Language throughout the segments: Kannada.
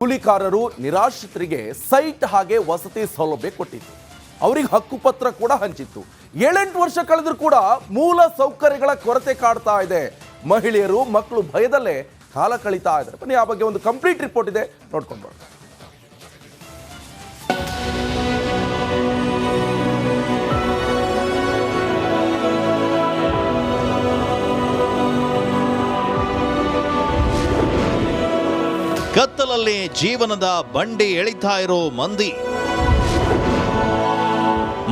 ಕೂಲಿಕಾರರು ನಿರಾಶ್ರಿತರಿಗೆ ಸೈಟ್ ಹಾಗೆ ವಸತಿ ಸೌಲಭ್ಯ ಕೊಟ್ಟಿತ್ತು. ಅವರಿಗೆ ಹಕ್ಕುಪತ್ರ ಕೂಡ ಹಂಚಿತ್ತು. 7-8 ವರ್ಷ ಕಳೆದರೂ ಕೂಡ ಮೂಲ ಸೌಕರ್ಯಗಳ ಕೊರತೆ ಕಾಡ್ತಾ ಇದೆ. ಮಹಿಳೆಯರು ಮಕ್ಕಳು ಭಯದಲ್ಲೇ ಕಾಲ ಕಳೀತಾ ಇದ್ದಾರೆ. ಬನ್ನಿ ಆ ಬಗ್ಗೆ ಒಂದು ಕಂಪ್ಲೀಟ್ ರಿಪೋರ್ಟ್ ಇದೆ, ನೋಡ್ಕೊಂಡು ಬರೋಣ. ಕತ್ತಲಲ್ಲಿ ಜೀವನದ ಬಂಡಿ ಎಳಿತಾ ಇರೋ ಮಂದಿ,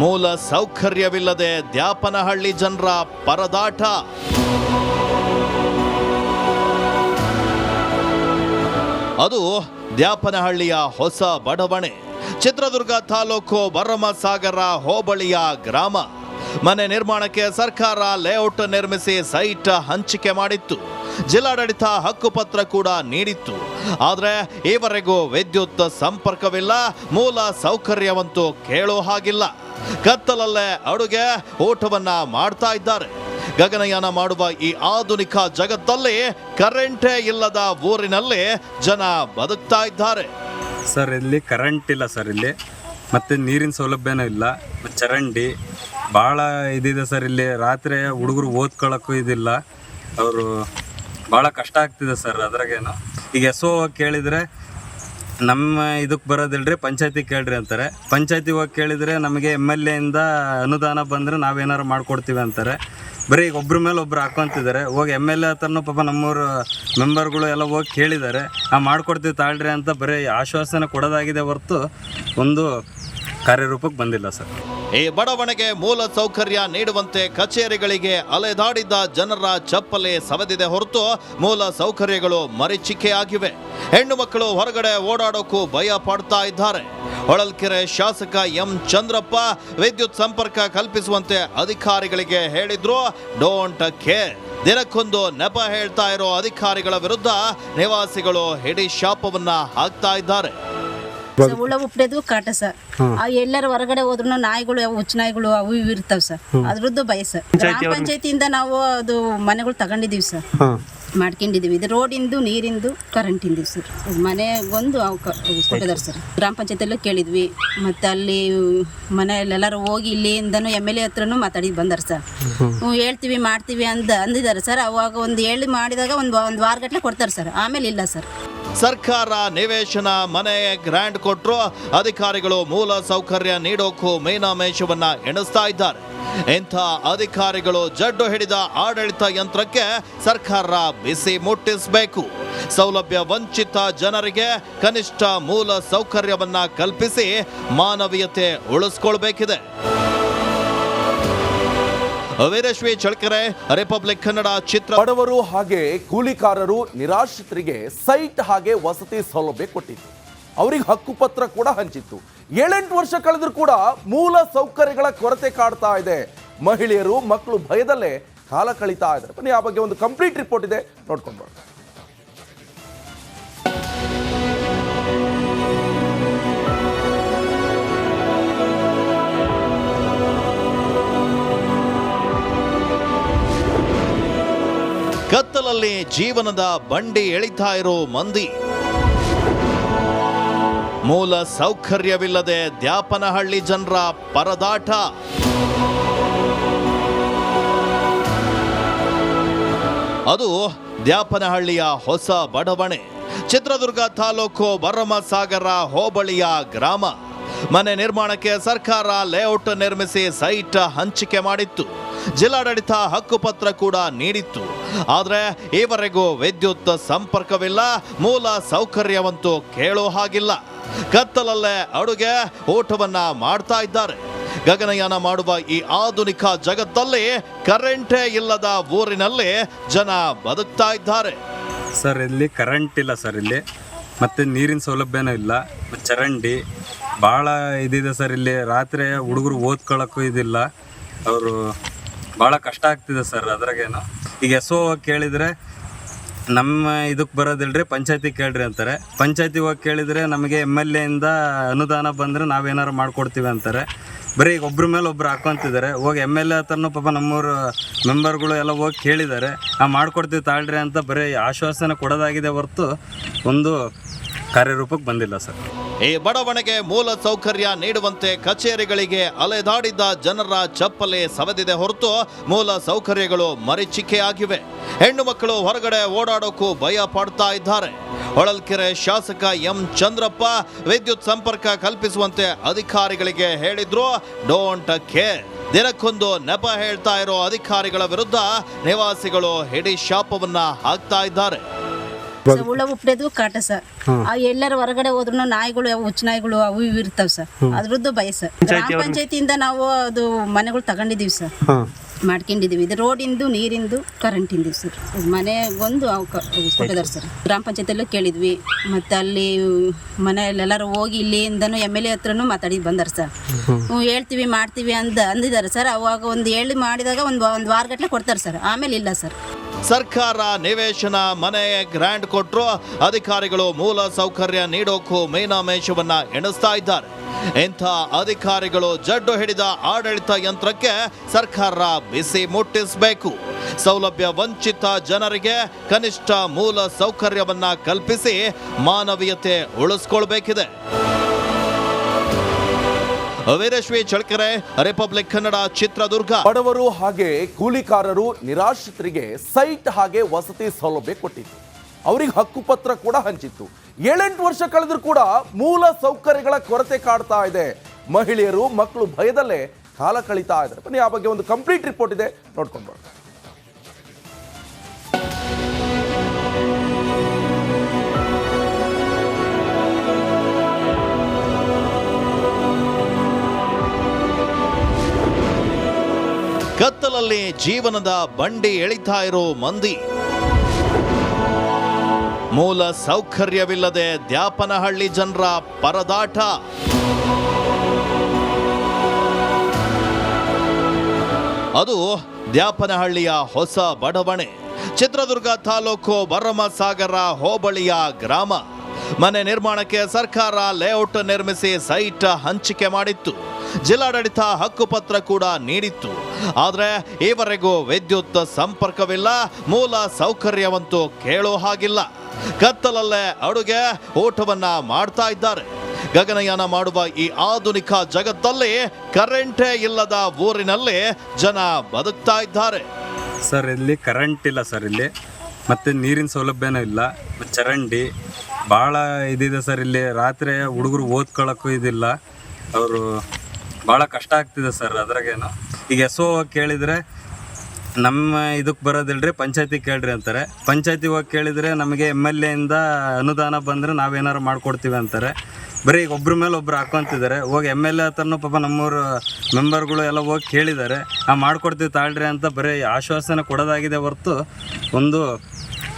ಮೂಲ ಸೌಕರ್ಯವಿಲ್ಲದೆ ದ್ಯಾಪನಹಳ್ಳಿ ಜನರ ಪರದಾಟ. ಅದು ದ್ಯಾಪನಹಳ್ಳಿಯ ಹೊಸ ಬಡಾವಣೆ, ಚಿತ್ರದುರ್ಗ ತಾಲೂಕು ಭರಮಸಾಗರ ಹೋಬಳಿಯ ಗ್ರಾಮ. ಮನೆ ನಿರ್ಮಾಣಕ್ಕೆ ಸರ್ಕಾರ ಲೇಔಟ್ ನಿರ್ಮಿಸಿ ಸೈಟ್ ಹಂಚಿಕೆ ಮಾಡಿತ್ತು. ಜಿಲ್ಲಾಡಳಿತ ಹಕ್ಕುಪತ್ರ ಕೂಡ ನೀಡಿತ್ತು. ಆದರೆ ಈವರೆಗೂ ವಿದ್ಯುತ್ ಸಂಪರ್ಕವಿಲ್ಲ, ಮೂಲ ಸೌಕರ್ಯವಂತೂ ಕೇಳೋ ಹಾಗಿಲ್ಲ. ಕತ್ತಲಲ್ಲೇ ಅಡುಗೆ ಊಟವನ್ನ ಮಾಡ್ತಾ ಇದ್ದಾರೆ. ಗಗನಯಾನ ಮಾಡುವ ಈ ಆಧುನಿಕ ಜಗತ್ತಲ್ಲಿ ಕರೆಂಟೇ ಇಲ್ಲದ ಊರಿನಲ್ಲಿ ಜನ ಬದುಕ್ತಾ ಇದ್ದಾರೆ. ಸರ್, ಇಲ್ಲಿ ಕರೆಂಟ್ ಇಲ್ಲ ಸರ್, ಇಲ್ಲಿ ಮತ್ತೆ ನೀರಿನ ಸೌಲಭ್ಯನೂ ಇಲ್ಲ. ಚರಂಡಿ ಭಾಳ ಇದಿದೆ ಸರ್. ಇಲ್ಲಿ ರಾತ್ರಿ ಹುಡುಗರು ಓದ್ಕೊಳ್ಳೋಕ್ಕೂ ಇದಿಲ್ಲ. ಅವರು ಭಾಳ ಕಷ್ಟ ಆಗ್ತಿದೆ ಸರ್. ಅದ್ರಾಗೇನು ಈಗ ಎಸ್.ಓ ಕೇಳಿದರೆ ನಮ್ಮ ಇದಕ್ಕೆ ಬರೋದಿಲ್ರಿ, ಪಂಚಾಯತಿ ಕೇಳ್ರಿ ಅಂತಾರೆ. ಪಂಚಾಯತಿ ಹೋಗಿ ಕೇಳಿದರೆ ನಮಗೆ MLA ಅನುದಾನ ಬಂದರೆ ನಾವೇನಾರು ಮಾಡಿಕೊಡ್ತೀವಿ ಅಂತಾರೆ. ಬರೀ ಈಗ ಒಬ್ಬರ ಮೇಲೆ ಒಬ್ರು ಹಾಕೊತಿದ್ದಾರೆ. ಹೋಗಿ MLA ಹತ್ರನೂ ಪಾಪ ನಮ್ಮೂರು ಮೆಂಬರ್ಗಳು ಎಲ್ಲ ಹೋಗಿ ಕೇಳಿದ್ದಾರೆ, ಮಾಡ್ಕೊಡ್ತೀವಿ ತಾಳ್ರಿ ಅಂತ ಬರೀ ಆಶ್ವಾಸನೆ ಕೊಡೋದಾಗಿದೆ ಹೊರತು ಒಂದು ಕಾರ್ಯರೂಪಕ್ಕೆ ಬಂದಿಲ್ಲ ಸರ್. ಈ ಬಡಾವಣೆಗೆ ಮೂಲ ಸೌಕರ್ಯ ನೀಡುವಂತೆ ಕಚೇರಿಗಳಿಗೆ ಅಲೆದಾಡಿದ್ದ ಜನರ ಚಪ್ಪಲಿ ಸವೆದಿದೆ ಹೊರತು ಮೂಲ ಸೌಕರ್ಯಗಳು ಮರೀಚಿಕೆಯಾಗಿವೆ. ಹೆಣ್ಣು ಮಕ್ಕಳು ಹೊರಗಡೆ ಓಡಾಡೋಕ್ಕೂ ಭಯ ಪಡ್ತಾ ಇದ್ದಾರೆ. ಹೊಳಲ್ಕೆರೆ ಶಾಸಕ ಎಂ ಚಂದ್ರಪ್ಪ ವಿದ್ಯುತ್ ಸಂಪರ್ಕ ಕಲ್ಪಿಸುವಂತೆ ಅಧಿಕಾರಿಗಳಿಗೆ ಹೇಳಿದ್ರು, ಡೋಂಟ್ ಕೇರ್. ದಿನಕ್ಕೊಂದು ನೆಪ ಹೇಳ್ತಾ ಇರೋ ಅಧಿಕಾರಿಗಳ ವಿರುದ್ಧ ನಿವಾಸಿಗಳು ಹಿಡಿ ಶಾಪವನ್ನ ಹಾಕ್ತಾ ಇದ್ದಾರೆ. ಹುಳ ಉಪ್ಪಡೆದು ಕಾಟ ಸರ್. ಎಲ್ಲರೂ ಹೊರಗಡೆ ಹೋದ್ರು ನಾಯಿಗಳು, ಹುಚ್ಚು ನಾಯಿಗಳು ಅವು ಇವು ಇರ್ತಾವ ಸರ್. ಅದ್ರದ್ದು ಭಯ ಸರ್. ಗ್ರಾಮ ಪಂಚಾಯತಿಯಿಂದ ನಾವು ಅದು ಮನೆಗಳು ತಗೊಂಡಿದೀವಿ ಸರ್, ಮಾಡ್ಕೊಂಡಿದೀವಿ. ಇದು ರೋಡಿಂದು, ನೀರಿಂದು, ಕರೆಂಟಿಂದು ಸರ್. ಮನೆಗೊಂದು ಕೊಟ್ಟಿದ್ದಾರೆ ಸರ್. ಗ್ರಾಮ ಪಂಚಾಯತಿಯಲ್ಲೂ ಕೇಳಿದ್ವಿ, ಮತ್ತೆ ಅಲ್ಲಿ ಮನೆಯಲ್ಲೆಲ್ಲರೂ ಹೋಗಿ ಇಲ್ಲಿಂದನೂ MLA ಹತ್ರನೂ ಮಾತಾಡಿ ಬಂದಾರ ಸರ್. ಹೇಳ್ತೀವಿ ಮಾಡ್ತೀವಿ ಅಂದಿದ್ದಾರೆ ಸರ್. ಅವಾಗ ಒಂದು ಹೇಳಿ ಮಾಡಿದಾಗ ಒಂದು ವಾರಗಟ್ಟಲೆ ಕೊಡ್ತಾರೆ ಸರ್. ಆಮೇಲೆ ಇಲ್ಲ ಸರ್. ಸರ್ಕಾರ ನಿವೇಶನ ಮನೆ ಗ್ರಾಂಟ್ ಕೊಟ್ಟರು, ಅಧಿಕಾರಿಗಳು ಮೂಲ ಸೌಕರ್ಯ ನೀಡೋಕ್ಕೂ ಮೀನಾಮೇಷವನ್ನ ಎಣಿಸ್ತಾ ಇದ್ದಾರೆ. ಇಂಥ ಅಧಿಕಾರಿಗಳು ಜಡ್ಡು ಹಿಡಿದ ಆಡಳಿತ ಯಂತ್ರಕ್ಕೆ ಸರ್ಕಾರ ಬಿಸಿ ಮುಟ್ಟಿಸಬೇಕು. ಸೌಲಭ್ಯ ವಂಚಿತ ಜನರಿಗೆ ಕನಿಷ್ಠ ಮೂಲ ಸೌಕರ್ಯವನ್ನ ಕಲ್ಪಿಸಿ ಮಾನವೀಯತೆ ಉಳಿಸ್ಕೊಳ್ಬೇಕಿದೆ. ವೀರಶ್ರೀ ಚಳ್ಕೆರೆ, ರಿಪಬ್ಲಿಕ್ ಕನ್ನಡ. ಬಡವರು ಹಾಗೆ ಕೂಲಿಕಾರರು ನಿರಾಶ್ರಿತರಿಗೆ ಸೈಟ್ ಹಾಗೆ ವಸತಿ ಸೌಲಭ್ಯ ಕೊಟ್ಟಿತ್ತು. ಅವರಿಗೆ ಹಕ್ಕುಪತ್ರ ಕೂಡ ಹಂಚಿತ್ತು. 7-8 ವರ್ಷ ಕಳೆದರೂ ಕೂಡ ಮೂಲ ಸೌಕರ್ಯಗಳ ಕೊರತೆ ಕಾಡ್ತಾ ಇದೆ. ಮಹಿಳೆಯರು ಮಕ್ಕಳು ಭಯದಲ್ಲೇ ಕಾಲ ಕಳೀತಾ ಇದ್ದಾರೆ. ಬನ್ನಿ ಆ ಬಗ್ಗೆ ಒಂದು ಕಂಪ್ಲೀಟ್ ರಿಪೋರ್ಟ್ ಇದೆ, ನೋಡ್ಕೊಂಡು ಬರೋಣ. ಕತ್ತಲಲ್ಲಿ ಜೀವನದ ಬಂಡಿ ಎಳಿತಾ ಇರೋ ಮಂದಿ, ಮೂಲ ಸೌಕರ್ಯವಿಲ್ಲದೆ ದ್ಯಾಪನಹಳ್ಳಿ ಜನರ ಪರದಾಟ. ಅದು ದ್ಯಾಪನಹಳ್ಳಿಯ ಹೊಸ ಬಡಾವಣೆ, ಚಿತ್ರದುರ್ಗ ತಾಲೂಕು ಭರಮಸಾಗರ ಹೋಬಳಿಯ ಗ್ರಾಮ. ಮನೆ ನಿರ್ಮಾಣಕ್ಕೆ ಸರ್ಕಾರ ಲೇಔಟ್ ನಿರ್ಮಿಸಿ ಸೈಟ್ ಹಂಚಿಕೆ ಮಾಡಿತ್ತು. ಜಿಲ್ಲಾಡಳಿತ ಹಕ್ಕುಪತ್ರ ಕೂಡ ನೀಡಿತ್ತು. ಆದರೆ ಈವರೆಗೂ ವಿದ್ಯುತ್ ಸಂಪರ್ಕವಿಲ್ಲ, ಮೂಲ ಸೌಕರ್ಯವಂತೂ ಕೇಳೋ ಹಾಗಿಲ್ಲ. ಕತ್ತಲಲ್ಲೇ ಅಡುಗೆ ಊಟವನ್ನ ಮಾಡ್ತಾ ಇದ್ದಾರೆ. ಗಗನಯಾನ ಮಾಡುವ ಈ ಆಧುನಿಕ ಜಗತ್ತಲ್ಲಿ ಕರೆಂಟೇ ಇಲ್ಲದ ಊರಿನಲ್ಲಿ ಜನ ಬದುಕ್ತಾ ಇದ್ದಾರೆ. ಸರ್, ಇಲ್ಲಿ ಕರೆಂಟ್ ಇಲ್ಲ ಸರ್, ಇಲ್ಲಿ ಮತ್ತೆ ನೀರಿನ ಸೌಲಭ್ಯನೂ ಇಲ್ಲ. ಚರಂಡಿ ಭಾಳ ಇದಿದೆ ಸರ್. ಇಲ್ಲಿ ರಾತ್ರಿ ಹುಡುಗರು ಓದ್ಕೊಳ್ಳೋಕ್ಕೂ ಇದಿಲ್ಲ. ಅವರು ಭಾಳ ಕಷ್ಟ ಆಗ್ತಿದೆ ಸರ್. ಅದ್ರಾಗೇನು ಈಗ ಎಸ್.ಓ ಕೇಳಿದರೆ ನಮ್ಮ ಇದಕ್ಕೆ ಬರೋದಿಲ್ರಿ, ಪಂಚಾಯತಿ ಕೇಳ್ರಿ ಅಂತಾರೆ. ಪಂಚಾಯತಿ ಹೋಗಿ ಕೇಳಿದರೆ ನಮಗೆ MLA ಅನುದಾನ ಬಂದರೆ ನಾವೇನಾರು ಮಾಡಿಕೊಡ್ತೀವಿ ಅಂತಾರೆ. ಬರೀ ಈಗ ಒಬ್ಬರ ಮೇಲೆ ಒಬ್ರು ಹಾಕೊತಿದ್ದಾರೆ. ಹೋಗಿ MLA ಹತ್ರನೂ ಪಾಪ ನಮ್ಮೂರು ಮೆಂಬರ್ಗಳು ಎಲ್ಲ ಹೋಗಿ ಕೇಳಿದ್ದಾರೆ, ಮಾಡ್ಕೊಡ್ತೀವಿ ತಾಳ್ರಿ ಅಂತ ಬರೀ ಆಶ್ವಾಸನೆ ಕೊಡೋದಾಗಿದೆ ಹೊರತು ಒಂದು ಕಾರ್ಯರೂಪಕ್ಕೆ ಬಂದಿಲ್ಲ ಸರ್. ಈ ಬಡವಣೆಗೆ ಮೂಲ ಸೌಕರ್ಯ ನೀಡುವಂತೆ ಕಚೇರಿಗಳಿಗೆ ಅಲೆದಾಡಿದ್ದ ಜನರ ಚಪ್ಪಲಿ ಸವೆದಿದೆ ಹೊರತು ಮೂಲ ಸೌಕರ್ಯಗಳು ಮರೀಚಿಕೆಯಾಗಿವೆ. ಹೆಣ್ಣು ಮಕ್ಕಳು ಹೊರಗಡೆ ಓಡಾಡೋಕ್ಕೂ ಭಯ ಪಡ್ತಾ ಇದ್ದಾರೆ. ಹೊಳಲ್ಕೆರೆ ಶಾಸಕ ಎಂ ಚಂದ್ರಪ್ಪ ವಿದ್ಯುತ್ ಸಂಪರ್ಕ ಕಲ್ಪಿಸುವಂತೆ ಅಧಿಕಾರಿಗಳಿಗೆ ಹೇಳಿದ್ರು, ಡೋಂಟ್ ಕೇರ್. ದಿನಕ್ಕೊಂದು ನೆಪ ಹೇಳ್ತಾ ಇರೋ ಅಧಿಕಾರಿಗಳ ವಿರುದ್ಧ ನಿವಾಸಿಗಳು ಹಿಡಿ ಶಾಪವನ್ನ ಹಾಕ್ತಾ ಇದ್ದಾರೆ. ಹುಳ ಉಪ್ಪಡೆದು ಕಾಟ ಸರ್. ಎಲ್ಲರ ಹೊರಗಡೆ ಹೋದ್ರು ನಾಯಿಗಳು, ಹುಚ್ಚ ನಾಯಿಗಳು ಅವು ಇವು ಇರ್ತಾವ ಸರ್. ಅದ್ರದ್ದು ಭಯ ಸರ್. ಗ್ರಾಮ ಪಂಚಾಯತಿಯಿಂದ ನಾವು ಅದು ಮನೆಗಳು ತಗೊಂಡಿದೀವಿ ಸರ್, ಮಾಡ್ಕೊಂಡಿದೀವಿ. ಇದು ರೋಡಿಂದು, ನೀರಿಂದು, ಕರೆಂಟಿಂದು ಸರ್. ಮನೆಗೊಂದು ಕೊಟ್ಟಿದ್ದಾರೆ ಸರ್. ಗ್ರಾಮ ಪಂಚಾಯತಿಯಲ್ಲೂ ಕೇಳಿದ್ವಿ, ಮತ್ತೆ ಅಲ್ಲಿ ಮನೆಯಲ್ಲೆಲ್ಲರೂ ಹೋಗಿ ಇಲ್ಲಿಂದನೂ MLA ಹತ್ರನೂ ಮಾತಾಡಿ ಬಂದಾರ ಸರ್. ಹೇಳ್ತೀವಿ ಮಾಡ್ತೀವಿ ಅಂದಿದ್ದಾರೆ ಸರ್. ಅವಾಗ ಒಂದು ಹೇಳಿ ಮಾಡಿದಾಗ ಒಂದು ವಾರಗಟ್ಟಲೆ ಕೊಡ್ತಾರೆ ಸರ್, ಆಮೇಲೆ ಇಲ್ಲ ಸರ್. ಸರ್ಕಾರ ನಿವೇಶನ ಮನೆ ಗ್ರಾಂಟ್ ಕೊಟ್ಟರು, ಅಧಿಕಾರಿಗಳು ಮೂಲ ಸೌಕರ್ಯ ನೀಡೋಕ್ಕೂ ಮೀನಾಮೇಷವನ್ನ ಎಣಿಸ್ತಾ ಇದ್ದಾರೆ. ಇಂಥ ಅಧಿಕಾರಿಗಳು ಜಡ್ಡು ಹಿಡಿದ ಆಡಳಿತ ಯಂತ್ರಕ್ಕೆ ಸರ್ಕಾರ ಬಿಸಿ ಮುಟ್ಟಿಸಬೇಕು. ಸೌಲಭ್ಯ ವಂಚಿತ ಜನರಿಗೆ ಕನಿಷ್ಠ ಮೂಲ ಸೌಕರ್ಯವನ್ನ ಕಲ್ಪಿಸಿ ಮಾನವೀಯತೆ ಉಳಿಸ್ಕೊಳ್ಬೇಕಿದೆ. ವೀರಶ್ರೀ ಚಳ್ಕೆರೆ, ರಿಪಬ್ಲಿಕ್ ಕನ್ನಡ, ಚಿತ್ರದುರ್ಗ. ಬಡವರು ಹಾಗೆ ಕೂಲಿಕಾರರು ನಿರಾಶ್ರಿತರಿಗೆ ಸೈಟ್ ಹಾಗೆ ವಸತಿ ಸೌಲಭ್ಯ ಕೊಟ್ಟಿತ್ತು. ಅವರಿಗೆ ಹಕ್ಕುಪತ್ರ ಕೂಡ ಹಂಚಿತ್ತು. 7-8 ವರ್ಷ ಕಳೆದರೂ ಕೂಡ ಮೂಲ ಸೌಕರ್ಯಗಳ ಕೊರತೆ ಕಾಡ್ತಾ ಇದೆ. ಮಹಿಳೆಯರು, ಮಕ್ಕಳು ಭಯದಲ್ಲೇ ಕಾಲ ಕಳೀತಾ ಇದ್ದಾರೆ. ಬನ್ನಿ, ಆ ಬಗ್ಗೆ ಒಂದು ಕಂಪ್ಲೀಟ್ ರಿಪೋರ್ಟ್ ಇದೆ, ನೋಡ್ಕೊಂಡು ಬರೋಣ. ಕತ್ತಲಲ್ಲಿ ಜೀವನದ ಬಂಡಿ ಎಳಿತಾ ಇರೋ ಮಂದಿ, ಮೂಲ ಸೌಕರ್ಯವಿಲ್ಲದೆ ದ್ಯಾಪನಹಳ್ಳಿ ಜನರ ಪರದಾಟ. ಅದು ದ್ಯಾಪನಹಳ್ಳಿಯ ಹೊಸ ಬಡಾವಣೆ, ಚಿತ್ರದುರ್ಗ ತಾಲೂಕು ಭರಮಸಾಗರ ಹೋಬಳಿಯ ಗ್ರಾಮ. ಮನೆ ನಿರ್ಮಾಣಕ್ಕೆ ಸರ್ಕಾರ ಲೇಔಟ್ ನಿರ್ಮಿಸಿ ಸೈಟ್ ಹಂಚಿಕೆ ಮಾಡಿತ್ತು. ಜಿಲ್ಲಾಡಳಿತ ಹಕ್ಕುಪತ್ರ ಕೂಡ ನೀಡಿತ್ತು. ಆದರೆ ಈವರೆಗೂ ವಿದ್ಯುತ್ ಸಂಪರ್ಕವಿಲ್ಲ, ಮೂಲ ಸೌಕರ್ಯವಂತೂ ಕೇಳೋ ಹಾಗಿಲ್ಲ. ಕತ್ತಲಲ್ಲೇ ಅಡುಗೆ, ಊಟವನ್ನ ಮಾಡ್ತಾ ಇದ್ದಾರೆ. ಗಗನಯಾನ ಮಾಡುವ ಈ ಆಧುನಿಕ ಜಗತ್ತಲ್ಲಿ ಕರೆಂಟೇ ಇಲ್ಲದ ಊರಿನಲ್ಲಿ ಜನ ಬದುಕ್ತಾ ಇದ್ದಾರೆ. ಸರ್, ಇಲ್ಲಿ ಕರೆಂಟ್ ಇಲ್ಲ ಸರ್. ಇಲ್ಲಿ ಮತ್ತು ನೀರಿನ ಸೌಲಭ್ಯನೂ ಇಲ್ಲ. ಚರಂಡಿ ಭಾಳ ಇದಿದೆ ಸರ್. ಇಲ್ಲಿ ರಾತ್ರಿ ಹುಡುಗರು ಓದ್ಕೊಳ್ಳೋಕ್ಕೂ ಇದಿಲ್ಲ. ಅವರು ಭಾಳ ಕಷ್ಟ ಆಗ್ತಿದೆ ಸರ್. ಅದ್ರಾಗೇನು ಈಗ SO ಕೇಳಿದರೆ ನಮ್ಮ ಇದಕ್ಕೆ ಬರೋದಿಲ್ರಿ, ಪಂಚಾಯತಿ ಕೇಳ್ರಿ ಅಂತಾರೆ. ಪಂಚಾಯತಿ ಹೋಗಿ ಕೇಳಿದರೆ ನಮಗೆ MLA ಇಂದ ಅನುದಾನ ಬಂದರೆ ನಾವೇನಾರು ಮಾಡಿಕೊಡ್ತೀವಿ ಅಂತಾರೆ. ಬರೀ ಈಗ ಒಬ್ಬರ ಮೇಲೆ ಒಬ್ರು ಹಾಕೊತಿದ್ದಾರೆ. ಹೋಗಿ MLA ಹತ್ರನೂ ಪಾಪ ನಮ್ಮೂರು ಮೆಂಬರ್ಗಳು ಎಲ್ಲ ಹೋಗಿ ಕೇಳಿದ್ದಾರೆ, ಮಾಡಿಕೊಡ್ತೀವಿ ತಾಳ್ರಿ ಅಂತ ಬರೀ ಆಶ್ವಾಸನೆ ಕೊಡೋದಾಗಿದೆ ಹೊರತು ಒಂದು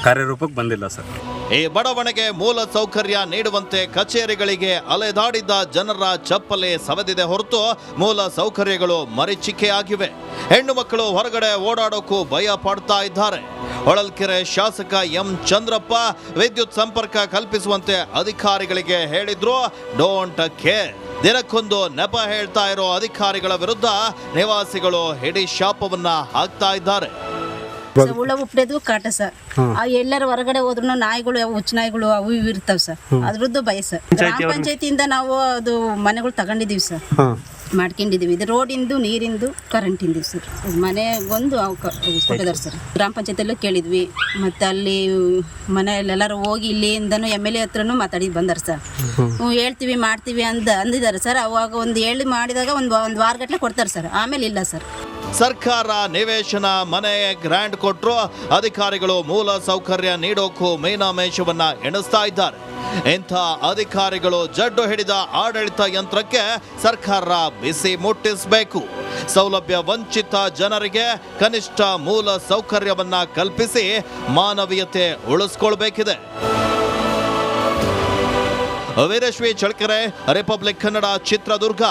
ಕಾರ್ಯರೂಪಕ್ಕೆ ಬಂದಿಲ್ಲ ಸರ್. ಈ ಬಡವಣೆಗೆ ಮೂಲ ಸೌಕರ್ಯ ನೀಡುವಂತೆ ಕಚೇರಿಗಳಿಗೆ ಅಲೆದಾಡಿದ್ದ ಜನರ ಚಪ್ಪಲಿ ಸವೆದಿದೆ ಹೊರತು ಮೂಲ ಸೌಕರ್ಯಗಳು ಮರೀಚಿಕೆಯಾಗಿವೆ. ಹೆಣ್ಣು ಮಕ್ಕಳು ಹೊರಗಡೆ ಓಡಾಡೋಕ್ಕೂ ಭಯ ಪಡ್ತಾ ಇದ್ದಾರೆ. ಹೊಳಲ್ಕೆರೆ ಶಾಸಕ ಎಂ ಚಂದ್ರಪ್ಪ ವಿದ್ಯುತ್ ಸಂಪರ್ಕ ಕಲ್ಪಿಸುವಂತೆ ಅಧಿಕಾರಿಗಳಿಗೆ ಹೇಳಿದ್ರು, ಡೋಂಟ್ ಕೇರ್. ದಿನಕ್ಕೊಂದು ನೆಪ ಹೇಳ್ತಾ ಇರೋ ಅಧಿಕಾರಿಗಳ ವಿರುದ್ಧ ನಿವಾಸಿಗಳು ಹಿಡಿ ಶಾಪವನ್ನ ಹಾಕ್ತಾ ಇದ್ದಾರೆ. ಹುಳ ಉಪ್ಪಡೆದು ಕಾಟ ಸರ್. ಎಲ್ಲರ ಹೊರಗಡೆ ಹೋದ್ರು ನಾಯಿಗಳು, ಹುಚ್ಚ ನಾಯಿಗಳು ಅವು ಇವು ಇರ್ತಾವ ಸರ್. ಅದ್ರದ್ದು ಭಯ ಸರ್. ಗ್ರಾಮ ಪಂಚಾಯತಿಯಿಂದ ನಾವು ಅದು ಮನೆಗಳು ತಗೊಂಡಿದೀವಿ ಸರ್, ಮಾಡ್ಕೊಂಡಿದೀವಿ. ಇದು ರೋಡಿಂದು, ನೀರಿಂದು, ಕರೆಂಟಿಂದು ಸರ್. ಮನೆಗೊಂದು ಕೊಟ್ಟಿದ್ದಾರೆ ಸರ್. ಗ್ರಾಮ ಪಂಚಾಯತಿಯಲ್ಲೂ ಕೇಳಿದ್ವಿ, ಮತ್ತೆ ಅಲ್ಲಿ ಮನೆಯಲ್ಲೆಲ್ಲರೂ ಹೋಗಿ ಇಲ್ಲಿಂದನೂ MLA ಹತ್ರನೂ ಮಾತಾಡಿ ಬಂದಾರ ಸರ್. ಹೇಳ್ತೀವಿ ಮಾಡ್ತೀವಿ ಅಂದಿದ್ದಾರೆ ಸರ್. ಅವಾಗ ಒಂದು ಹೇಳಿ ಮಾಡಿದಾಗ ಒಂದು ವಾರಗಟ್ಟಲೆ ಕೊಡ್ತಾರೆ ಸರ್, ಆಮೇಲೆ ಇಲ್ಲ ಸರ್. ಸರ್ಕಾರ ನಿವೇಶನ ಮನೆ ಗ್ರಾಂಟ್ ಕೊಟ್ಟರು, ಅಧಿಕಾರಿಗಳು ಮೂಲ ಸೌಕರ್ಯ ನೀಡೋಕ್ಕೂ ಮೀನಾಮೇಷವನ್ನ ಎಣಿಸ್ತಾ ಇದ್ದಾರೆ. ಇಂಥ ಅಧಿಕಾರಿಗಳು ಜಡ್ಡು ಹಿಡಿದ ಆಡಳಿತ ಯಂತ್ರಕ್ಕೆ ಸರ್ಕಾರ ಬಿಸಿ ಮುಟ್ಟಿಸಬೇಕು. ಸೌಲಭ್ಯ ವಂಚಿತ ಜನರಿಗೆ ಕನಿಷ್ಠ ಮೂಲ ಸೌಕರ್ಯವನ್ನ ಕಲ್ಪಿಸಿ ಮಾನವೀಯತೆ ಉಳಿಸ್ಕೊಳ್ಬೇಕಿದೆ. ವೀರಶ್ರೀ ಚಳ್ಕೆರೆ, ರಿಪಬ್ಲಿಕ್ ಕನ್ನಡ, ಚಿತ್ರದುರ್ಗ.